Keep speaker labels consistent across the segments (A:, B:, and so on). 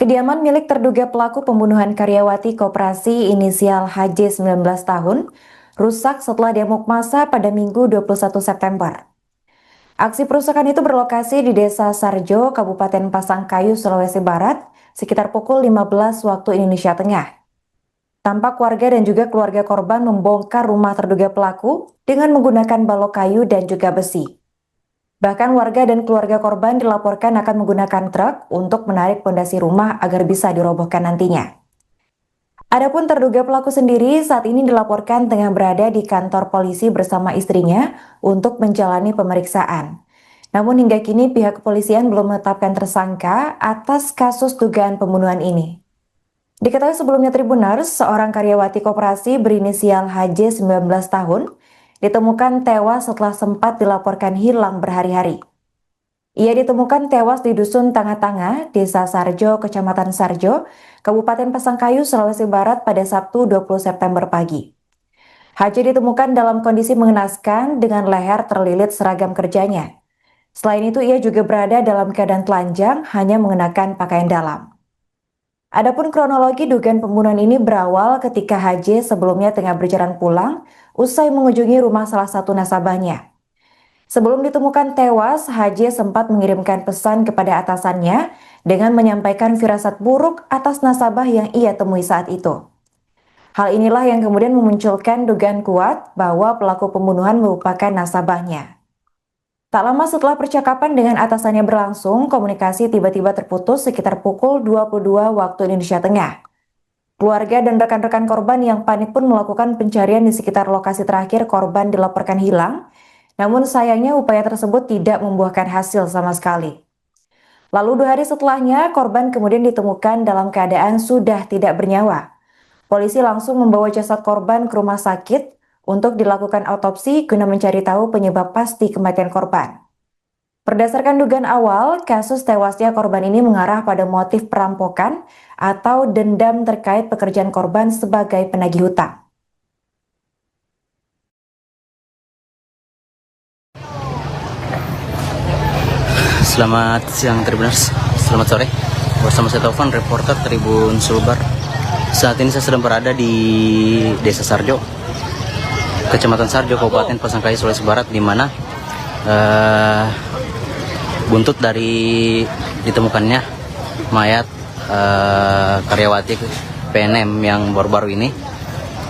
A: Kediaman milik terduga pelaku pembunuhan karyawati koperasi inisial HJ 19 tahun rusak setelah diamuk massa pada Minggu 21 September. Aksi perusakan itu berlokasi di Desa Sarjo, Kabupaten Pasangkayu, Sulawesi Barat, sekitar pukul 15 waktu Indonesia Tengah. Tampak warga dan juga keluarga korban membongkar rumah terduga pelaku dengan menggunakan balok kayu dan juga besi. Bahkan warga dan keluarga korban dilaporkan akan menggunakan truk untuk menarik pondasi rumah agar bisa dirobohkan nantinya. Adapun terduga pelaku sendiri saat ini dilaporkan tengah berada di kantor polisi bersama istrinya untuk menjalani pemeriksaan. Namun hingga kini pihak kepolisian belum menetapkan tersangka atas kasus dugaan pembunuhan ini. Diketahui sebelumnya Tribuners, seorang karyawati koperasi berinisial HJ 19 tahun ditemukan tewas setelah sempat dilaporkan hilang berhari-hari. Ia ditemukan tewas di Dusun Tangah-Tangah, Desa Sarjo, Kecamatan Sarjo, Kabupaten Pasangkayu, Sulawesi Barat pada Sabtu 20 September pagi. HJ ditemukan dalam kondisi mengenaskan dengan leher terlilit seragam kerjanya. Selain itu, ia juga berada dalam keadaan telanjang, hanya mengenakan pakaian dalam. Adapun kronologi dugaan pembunuhan ini berawal ketika HJ sebelumnya tengah berjalan pulang usai mengunjungi rumah salah satu nasabahnya. Sebelum ditemukan tewas, HJ sempat mengirimkan pesan kepada atasannya dengan menyampaikan firasat buruk atas nasabah yang ia temui saat itu. Hal inilah yang kemudian memunculkan dugaan kuat bahwa pelaku pembunuhan merupakan nasabahnya. Tak lama setelah percakapan dengan atasannya berlangsung, komunikasi tiba-tiba terputus sekitar pukul 22 waktu Indonesia Tengah. Keluarga dan rekan-rekan korban yang panik pun melakukan pencarian di sekitar lokasi terakhir korban dilaporkan hilang, namun sayangnya upaya tersebut tidak membuahkan hasil sama sekali. Lalu 2 hari setelahnya, korban kemudian ditemukan dalam keadaan sudah tidak bernyawa. Polisi langsung membawa jasad korban ke rumah sakit untuk dilakukan autopsi guna mencari tahu penyebab pasti kematian korban. Berdasarkan dugaan awal, kasus tewasnya korban ini mengarah pada motif perampokan atau dendam terkait pekerjaan korban sebagai penagih hutang.
B: Selamat siang Tribuners, selamat sore. Bersama saya Taufan, reporter Tribun Sulbar. Saat ini saya sedang berada di Desa Sarjo, Kecamatan Sarjo, Kabupaten Pasangkayu, Sulawesi Barat, di mana buntut dari ditemukannya mayat karyawati PNM yang baru-baru ini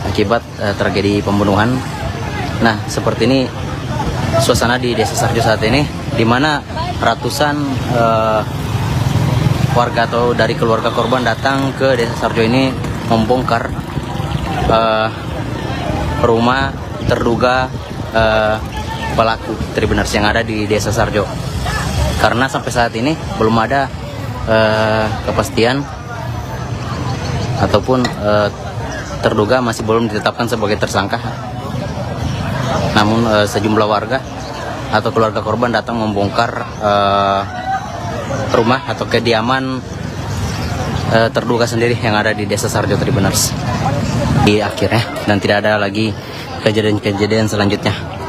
B: akibat tragedi pembunuhan. Nah, seperti ini suasana di Desa Sarjo saat ini, di mana ratusan warga atau dari keluarga korban datang ke Desa Sarjo ini membongkar rumah terduga pelaku Tribuners yang ada di Desa Sarjo. Karena sampai saat ini belum ada kepastian ataupun terduga masih belum ditetapkan sebagai tersangka. Namun sejumlah warga atau keluarga korban datang membongkar rumah atau kediaman terduga sendiri yang ada di Desa Sarjo Tribuners di akhirnya, dan tidak ada lagi kejadian-kejadian selanjutnya.